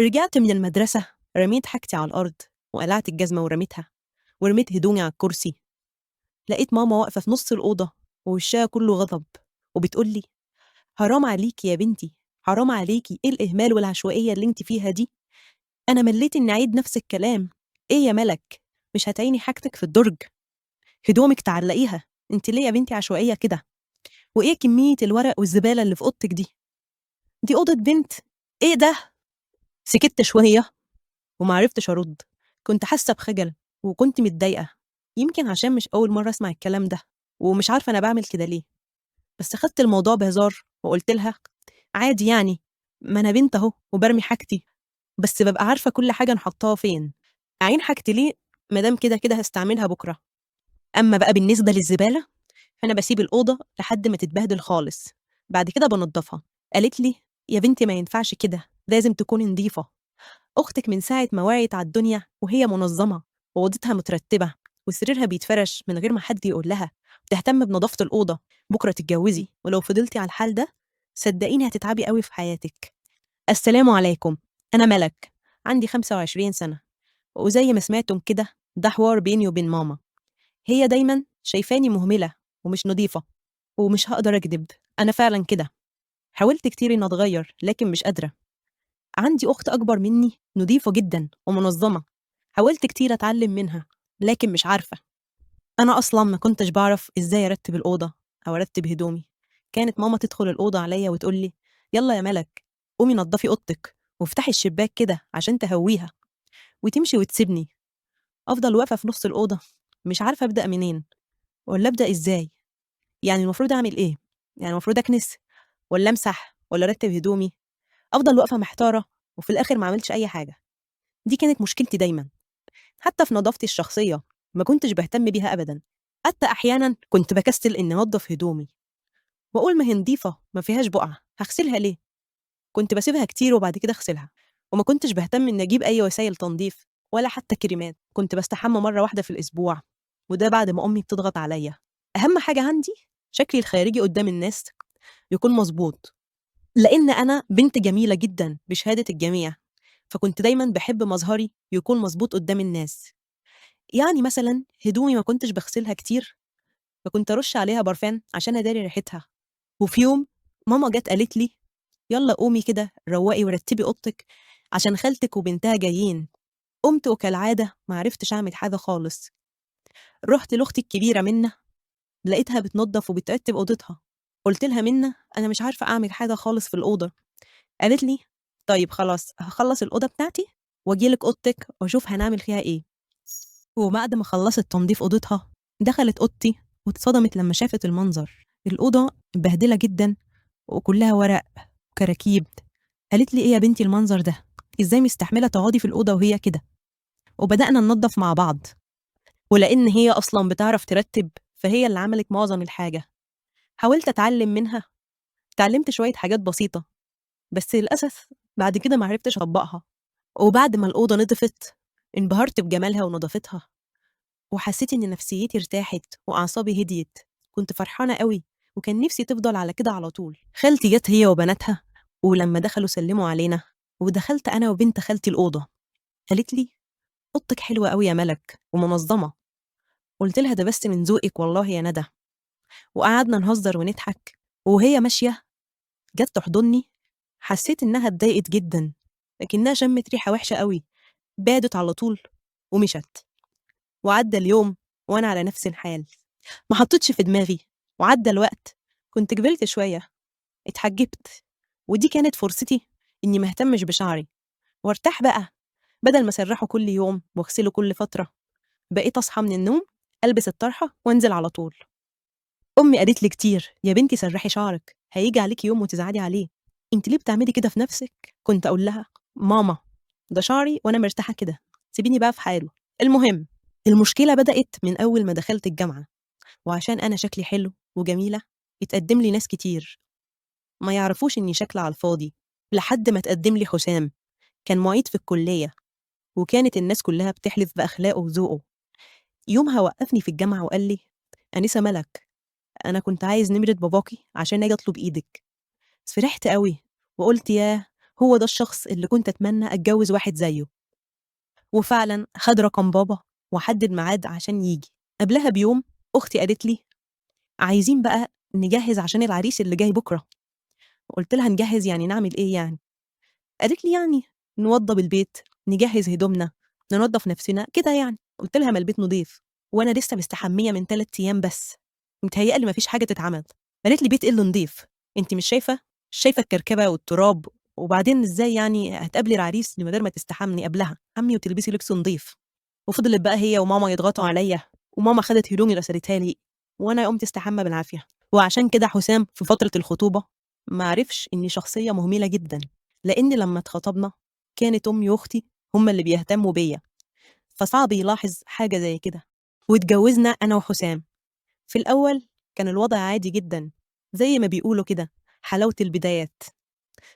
رجعت من المدرسة، رميت حاجتي على الأرض وقلعت الجزمة ورميتها، ورميت هدومي على الكرسي. لقيت ماما واقفة في نص الأوضة ووشها كله غضب، وبتقول لي: حرام عليكي يا بنتي، حرام عليكي، إيه الإهمال والعشوائية اللي انت فيها دي؟ أنا مليت إني أعيد نفس الكلام. إيه يا ملك، مش هتعيني حاجتك في الدرج؟ هدومك تعلقيها، انت ليه يا بنتي عشوائية كده؟ وإيه كمية الورق والزبالة اللي في أوضتك دي؟ دي أوضة بنت. إيه ده؟ سكت شوية ومعرفتش أرد. كنت حاسة بخجل وكنت متضايقة، يمكن عشان مش أول مرة أسمع الكلام ده، ومش عارفة أنا بعمل كده ليه. بس خدت الموضوع بهزار وقلت لها: عادي يعني، ما أنا بنت أهو وبرمي حاجتي، بس ببقى عارفة كل حاجة نحطها فين. أعين حاجتي ليه مادام كده كده هستعملها بكرة؟ أما بقى بالنسبة للزبالة، فأنا بسيب الأوضة لحد ما تتبهدل خالص، بعد كده بنضفها. قالت لي: يا بنتي ما ينفعش كده، لازم تكوني نظيفة. أختك من ساعة ما وعيت على الدنيا وهي منظمة، وأوضتها مترتبة، وسريرها بيتفرش من غير ما حد يقول لها، بتهتم بنظافة الأوضة. بكرة تتجوزي ولو فضلتي على الحال ده، صدقيني هتتعبي قوي في حياتك. السلام عليكم، أنا ملك، عندي 25 سنة، وزي ما سمعتم كده ده حوار بيني وبين ماما. هي دايما شايفاني مهملة ومش نظيفة، ومش هقدر أكدب، أنا فعلا كده. حاولت كتير إن أتغير لكن مش قادرة. عندي أخت أكبر مني نضيفة جدا ومنظمة، حاولت كتير أتعلم منها لكن مش عارفة. أنا أصلا ما كنتش بعرف إزاي أرتب الأوضة أو أرتب هدومي. كانت ماما تدخل الأوضة عليا وتقول لي: يلا يا ملك، قومي نضفي أوضتك وافتحي الشباك كده عشان تهويها، وتمشي وتسيبني. أفضل واقفة في نص الأوضة، مش عارفة أبدأ منين ولا أبدأ إزاي. يعني المفروض أعمل إيه؟ يعني المفروض أكنس ولا أمسح ولا أرتب هدومي؟ أفضل واقفة محتارة، وفي الآخر ما عملتش أي حاجة. دي كانت مشكلتي دايما. حتى في نظافتي الشخصية ما كنتش بهتم بيها أبدا، حتى أحيانا كنت بكسل إني أنظف هدومي، وأقول ما هي نضيفة ما فيهاش بقعة، هغسلها ليه؟ كنت بسيبها كتير وبعد كده أغسلها. وما كنتش بهتم إني أجيب أي وسائل تنظيف ولا حتى كريمات، كنت بستحمى مرة واحدة في الأسبوع، وده بعد ما أمي بتضغط عليا. أهم حاجة عندي شكلي الخارجي قدام الناس يكون مظبوط، لأن أنا بنت جميلة جدا بشهادة الجميع، فكنت دايما بحب مظهري يكون مظبوط قدام الناس. يعني مثلا هدومي ما كنتش بغسلها كتير، فكنت أرش عليها برفان عشان أداري ريحتها. وفي يوم ماما جت قالت لي: يلا قومي كده روقي ورتبي أوضتك عشان خالتك وبنتها جايين. قمت وكالعادة ما عرفتش أعمل حاجة خالص. رحت لأختي الكبيرة منة، لقيتها بتنظف وبترتب أوضتها. قلت لها: منة، أنا مش عارفة أعمل حاجة خالص في الأوضة. قالت لي: طيب خلاص، هخلص الأوضة بتاعتي واجيلك أوضتك وأشوف هنعمل فيها إيه. وبعد ما خلصت تنظيف أوضتها، دخلت أوضتي واتصدمت لما شافت المنظر. الأوضة مبهدلة جدا وكلها ورق وكراكيب. قالت لي: إيه يا بنتي المنظر ده؟ إزاي مستحملة تقعدي في الأوضة وهي كده؟ وبدأنا ننظف مع بعض، ولأن هي أصلا بتعرف ترتب فهي اللي عملت معظم الحاجة. حاولت أتعلم منها، اتعلمت شوية حاجات بسيطة، بس للأسف بعد كده معرفتش أطبقها. وبعد ما الأوضة نضفت، انبهرت بجمالها ونظافتها، وحسيت إن نفسيتي ارتاحت وأعصابي هديت. كنت فرحانة قوي، وكان نفسي تفضل على كده على طول. خالتي جت هي وبناتها، ولما دخلوا سلموا علينا، ودخلت أنا وبنت خالتي الأوضة. قالت لي: أوضتك حلوة قوي يا ملك ومنظمة. قلت لها: ده بس من ذوقك والله يا ندى. وقعدنا نهزر ونضحك. وهي ماشية جت تحضني، حسيت إنها اتضايقت جدا، لكنها شمت ريحة وحشة قوي، بادت على طول ومشت. وعدى اليوم وأنا على نفس الحال، ما حطيتش في دماغي. وعدى الوقت، كنت كبرت شوية، اتحجبت، ودي كانت فرصتي إني ما اهتمش بشعري وارتاح بقى. بدل ما اسرحه كل يوم واغسله كل فترة، بقيت أصحى من النوم، ألبس الطرحة وانزل على طول. أمي قالت لي كتير: يا بنتي سرحي شعرك، هيجي عليكي يوم وتزعلي عليه، انت ليه بتعملي كده في نفسك؟ كنت أقول لها: ماما، ده شعري وأنا مرتاحة كده، سيبيني بقى في حاله. المهم، المشكلة بدأت من أول ما دخلت الجامعة، وعشان أنا شكلي حلو وجميلة اتقدم لي ناس كتير ما يعرفوش إني شكلي على الفاضي. لحد ما اتقدم لي حسام، كان معيد في الكلية، وكانت الناس كلها بتحلف بأخلاقه وذوقه. يومها وقفني في الجامعة وقال لي: أنسة ملك، أنا كنت عايز نمرة باباكي عشان أجي أطلب إيدك. فرحت قوي وقلت: ياه، هو ده الشخص اللي كنت أتمنى أتجوز واحد زيه. وفعلا خد رقم بابا وحدد ميعاد عشان يجي. قبلها بيوم أختي قالت لي عايزين بقى نجهز عشان العريس اللي جاي بكرة. قلت لها نجهز يعني نعمل إيه يعني؟ قالت لي يعني نوضب البيت، نجهز هدومنا، ننضف نفسنا كده يعني. قلت لها ما البيت نضيف وانا لسه مستحميه من 3 ايام بس، متهيألي مفيش حاجه تتعمل. قالت لي بيت ايه اللي نضيف؟ انت مش شايفه الكركبه والتراب؟ وبعدين ازاي يعني هتقابلي العريس من غير ما تستحمي قبلها عمي وتلبسي لبس نضيف؟ وفضلت بقى هي وماما يضغطوا عليا، وماما خدت هدومي رسلتها لي وانا قمت استحمى بالعافيه. وعشان كده حسام في فتره الخطوبه ما عرفش اني شخصيه مهمله جدا، لان لما اتخطبنا كانت امي واختي هما اللي بيهتموا بيا، فصعب يلاحظ حاجه زي كده. واتجوزنا انا وحسام. في الاول كان الوضع عادي جدا، زي ما بيقولوا كده حلاوه البدايات.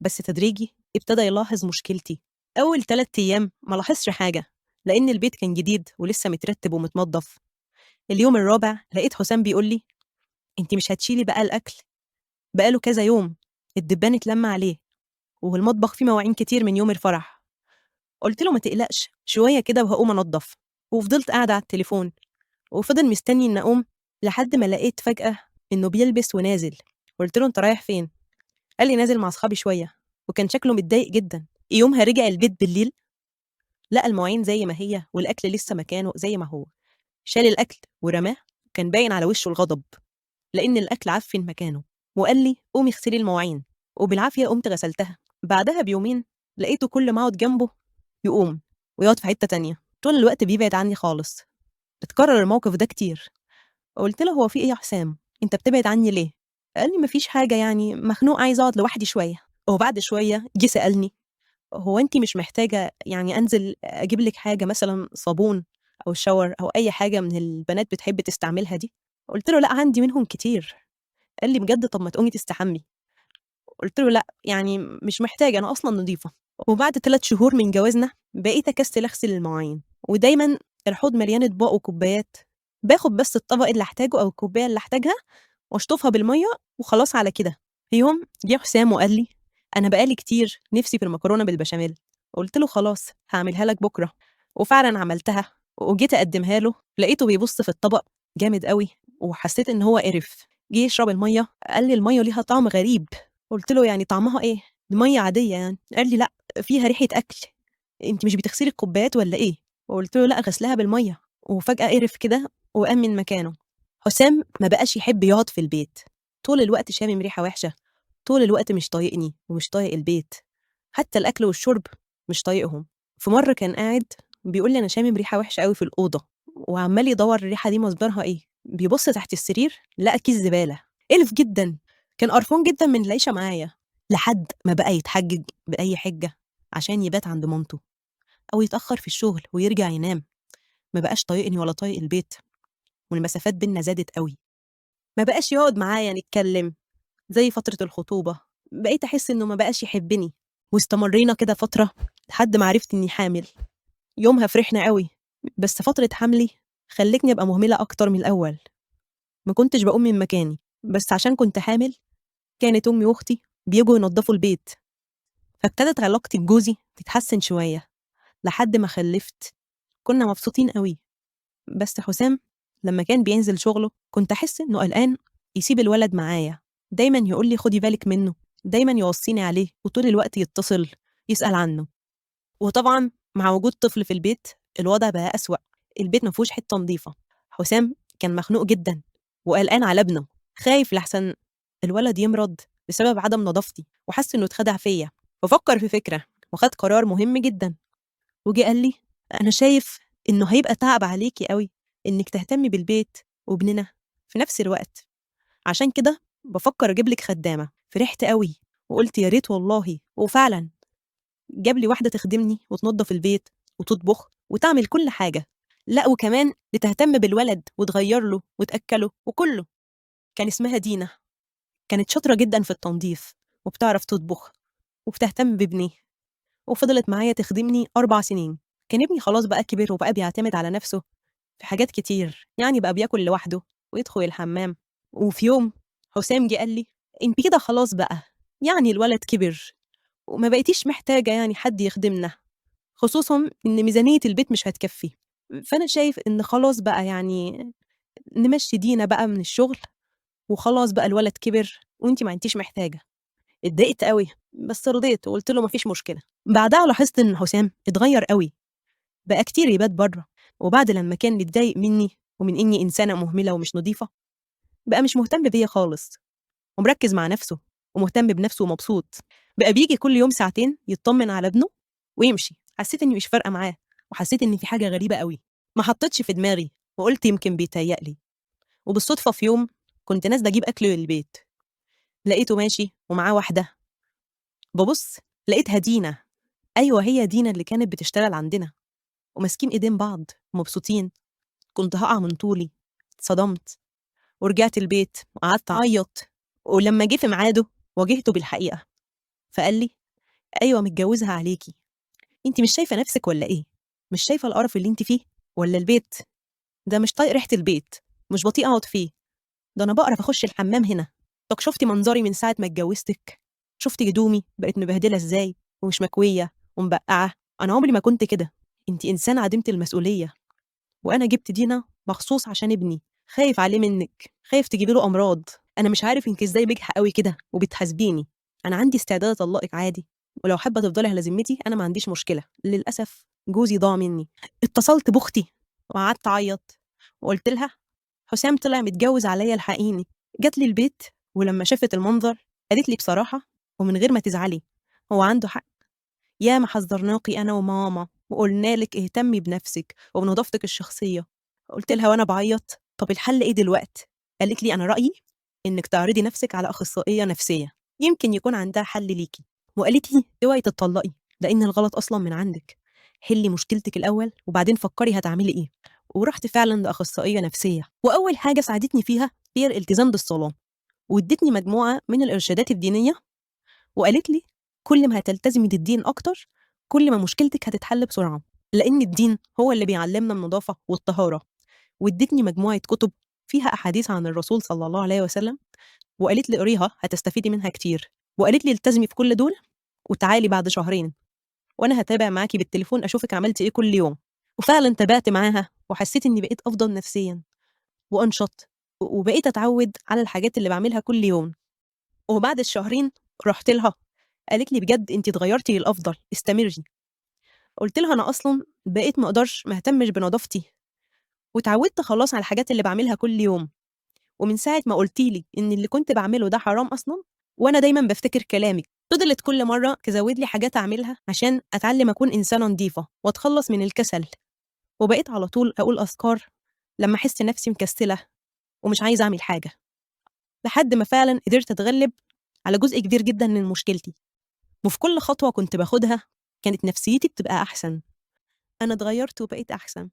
بس تدريجي ابتدى يلاحظ مشكلتي. اول 3 ايام ما لاحظش حاجه، لان البيت كان جديد ولسه مترتب ومتنظف. اليوم الرابع لقيت حسام بيقول لي انت مش هتشيلي بقى الاكل؟ بقاله كذا يوم الدبان اتلم عليه، والمطبخ فيه مواعين كتير من يوم الفرح. قلت له ما تقلقش شويه كده وهقوم انضف. وفضلت قاعده على التليفون وفضل مستني ان اقوم، لحد ما لقيت فجاه انه بيلبس ونازل. قلت له انت رايح فين؟ قال لي نازل مع اصحابي شويه، وكان شكله متضايق جدا. يومها رجع البيت بالليل لقى المواعين زي ما هي والاكل لسه مكانه زي ما هو. شال الاكل ورماه، كان باين على وشه الغضب لان الاكل عفن مكانه. وقال لي قومي اغسلي المواعين، وبالعافيه قمت غسلتها. بعدها بيومين لقيته كل ما اقعد جنبه يقوم ويقعد في حته تانية، طول الوقت بيبعد عني خالص. اتكرر الموقف ده كتير. قلت له هو في ايه يا حسام؟ انت بتبعد عني ليه؟ قال لي مفيش حاجه، يعني مخنوق عايز اقعد لوحدي شويه. وبعد شويه جه سالني هو انت مش محتاجه يعني انزل اجيب لك حاجه مثلا صابون او شاور او اي حاجه من البنات بتحب تستعملها دي؟ قلت له لا عندي منهم كتير. قال لي بجد؟ طب ما تقومي تستحمي. قلت له لا يعني مش محتاجه انا اصلا نظيفه. وبعد 3 شهور من جوازنا بقيت اكسل اغسل المواعين، ودايما الحوض مليان اطباق وكوبايات. باخد بس الطبق اللي احتاجه او الكوبايه اللي احتاجها واشطفها بالميه وخلاص على كده. في يوم جه حسام وقال لي انا بقالي كتير نفسي في المكرونه بالبشاميل. قلت له خلاص هعملها لك بكره. وفعلا عملتها وجيت اقدمها له، لقيته بيبص في الطبق جامد قوي، وحسيت ان هو قرف. جه يشرب الميه قال لي الميه ليها طعم غريب. قلت له يعني طعمها ايه؟ دي ميه عاديه يعني. قال لي لا فيها ريحه اكل، انت مش بتغسلي الكوبايات ولا ايه؟ وقلت له لا غسلها بالميه. وفجاه قرف كده وقام من مكانه. حسام ما بقاش يحب يقعد في البيت، طول الوقت شامم ريحة وحشة، طول الوقت مش طايقني ومش طايق البيت، حتى الأكل والشرب مش طايقهم. في مرة كان قاعد بيقول لي أنا شامم ريحة وحشة قوي في الأوضة، وعمال يدور الريحة دي مصدرها إيه. بيبص تحت السرير لقى كيس زبالة. قلف جدا، كان قرفان جدا من العيشة معايا، لحد ما بقى يتحجج بأي حجة عشان يبات عند مامته أو يتأخر في الشغل ويرجع ينام. ما بقاش طايقني ولا طايق البيت، والمسافات بينا زادت قوي. ما بقاش يقعد معايا نتكلم زي فترة الخطوبة. بقيت أحس إنه ما بقاش يحبني. واستمرينا كده فترة لحد ما عرفت إني حامل. يومها فرحنا قوي، بس فترة حملي خلتني أبقى مهملة أكتر من الأول. ما كنتش بقوم من مكاني، بس عشان كنت حامل كانت أمي وأختي بيجوا ينظفوا البيت. فابتدت علاقتي بجوزي تتحسن شوية لحد ما خلفت. كنا مبسوطين قوي. بس حسام لما كان بينزل شغله كنت أحس إنه قلقان يسيب الولد معايا. دايما يقول لي خدي بالك منه، دايما يوصيني عليه، وطول الوقت يتصل يسأل عنه. وطبعا مع وجود طفل في البيت الوضع بقى أسوأ. البيت ما فيهوش حتة نظيفة. حسام كان مخنوق جدا وقلقان على ابنه، خايف لحسن الولد يمرض بسبب عدم نظافتي، وحس إنه اتخدع فيا. ففكر في فكرة وخد قرار مهم جدا. وجي قال لي أنا شايف إنه هيبقى تعب عليكي قوي إنك تهتمي بالبيت وابننا في نفس الوقت، عشان كده بفكر أجيب لك خدامة. فرحت قوي وقلت يا ريت والله. وفعلا جاب لي واحدة تخدمني وتنظف البيت وتطبخ وتعمل كل حاجة. لا وكمان بتهتم بالولد وتغير له وتأكله وكله. كان اسمها دينا، كانت شاطرة جدا في التنظيف وبتعرف تطبخ وبتهتم بابني. وفضلت معايا تخدمني 4 سنين. كان ابني خلاص بقى كبر وبقى بيعتمد على نفسه في حاجات كتير، يعني بقى بياكل لوحده ويدخل الحمام. وفي يوم حسام جه قال لي انت كده خلاص بقى، يعني الولد كبر وما بقيتيش محتاجة يعني حد يخدمنا، خصوصًا إن ميزانية البيت مش هتكفّي. فأنا شايف إن خلاص بقى يعني نمشّي دينا بقى من الشغل، وخلاص بقى الولد كبر وأنتِ ما عدتيش محتاجة. اتضايقت أوي، بس رضيت وقُلت له: "ما فيش مشكلة." بعدها لاحظت إن حسام اتغيّر أوي، بقى كتير يبات برّه، وبعد لمّا كان متضايق منّي ومن إنّي إنسانة مهملة ومش نضيفة، بقى مش مهتم بيّا خالص، ومركّز مع نَفْسه ومهتم بنَفْسه ومبسوط. بقى بييجي كل يوم ساعتين يتطمّن على ابنه ويمشي. حسّيت إنّي مش فارقة معاه، وحسّيت إن في حاجة غريبة أوي، ما حطّيتش في دماغي وقُلت يمكن بيتهيأ لي. وبالصدفة في يوم كنت نازلة أجيب أكل للبيت، لقيته ماشي ومعاه واحدة، بابُص لقيتها دينا. أيوه هي دينا اللي كانت بتشتغل عندنا، وماسكين إيدين بعض ومبسوطين. كنت هاقع من طولي، اتصدمت ورجعت البيت وقعدت أعيّط. ولمّا جه في ميعاده واجهته بالحقيقة، فقال لي: "أيوه متجوّزها عليكِ، أنتِ مش شايفة نَفْسِك والّا إيه؟ مش شايفة القرف اللي أنتِ فيه والّا البيت؟ ده مش طايق ريحة البيت، مش باطيق أقعد فيه، ده أنا باقرف أخُش الحمّام هنا. طَب شُفتِ منظري من ساعة ما اتجوّزتِك؟ شُفتِ هدومي بقت مبهدلة إزاي ومش مكوية ومبقّعة؟ أنا عمري ما كنت كده، أنتِ إنسانة عديمة المسؤولية، وأنا جِبت دينا مخصوص عشان ابني، خايف عليه منِّك، خايف تجيبي له أمراض. أنا مش عارف أنتِ إزاي بجحة أوي كده وبتحاسبيني. أنا عندي استعداد أطلّقِك عادي، ولو حابة تفضلي على ذمتي أنا ما عنديش مشكلة. للأسف جوزي ضاع منّي." اتصلت بأختي وقعدت أعيّط وقُلت لها: "حسام طلع متجوّز عليّا الحقيني." جات لي البيت ولمّا شافت المنظر قالت لي: "بصراحة ومن غير ما تزعلي، هو عنده حق. ياما حذّرناكِ أنا وماما وقُلنا لِك اهتمي بنَفْسِك وبنضافتِك الشخصية." قُلت لها وأنا باعيّط: "طَب الحل إيه دلوقتي؟" قالت لي: "أنا رأيي إنِّك تعرضي نَفْسِك على أخصائية نفسية، يمكن يكون عندها حل ليكِ." وقالت لي: "اوعي تتطلّقي، لإن الغلط أصلًا من عندِك، حلّي مشكلتِك الأول وبعدين فكّري هتعملي إيه." ورُحت فعلًا لأخصائية نفسية، وأول حاجة ساعدتني فيها هي الالتزام بالصلاة، وادّتني مجموعة من الإرشادات الدينية، وقالت لي: "كل ما هتلتزمي بالدين أكتر، كل ما مشكلتِك هتتحل بسرعة، لإن الدين هو اللي بيعلّمنا النضافة والطهارة." وادّتني مجموعة كُتب فيها أحاديث عن الرسول صلى الله عليه وسلم، وقالت لي: "اقريها هتستفيدي منها كتير." وقالت لي: "التزمي في كل دول وتعالي بعد شهرين، وأنا هاتابع معاكِ بالتليفون أشوفِك عملتِ إيه كل يوم." وفعلًا تابعت معاها وحسّيت إنّي بقيت أفضل نفسيًا وأنشط، وبقيت أتعوّد على الحاجات اللي باعملها كل يوم. وبعد الشهرين رُحت لها، قالت لي: "بجد أنتِ اتغيّرتِ للأفضل، استمري." قُلت لها: "أنا أصلًا بقيت ما أهتمش بنضافتي، واتعوّدت خلاص على الحاجات اللي باعملها كل يوم، ومن ساعة ما قُلتِ لي إن اللي كنت باعمله ده حرام أصلًا، وأنا دايمًا بافتكر كلامِك." فضلت كل مرّة تزوّد لي حاجات أعملها عشان أتعلّم أكون إنسانة نضيفة وأتخلّص من الكسل، وبقيت على طول أقول أذكار لمّا أحس نفسي مكسلة ومش عايزة أعمل حاجة، لحد ما فعلًا قدرت أتغلّب على جزء كبير جدًا من مشكلتي. وفي كل خطوة كنت باخدها كانت نفسيتي بتبقى أحسن. أنا اتغيّرت وبقيت أحسن.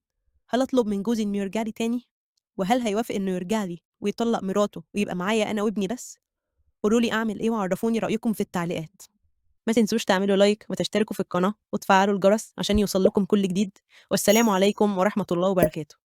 هل أطلب من جوزي إنه يرجع لي تاني؟ وهل هيوافق إنه يرجع لي ويطلّق مراته ويبقى معايا أنا وابني بس؟ قولوا لي أعمل إيه وعرّفوني رأيكم في التعليقات. ما تنسوش تعملوا لايك وتشتركوا في القناة وتفعلوا الجرس عشان يوصل لكم كل جديد. والسلام عليكم ورحمة الله وبركاته.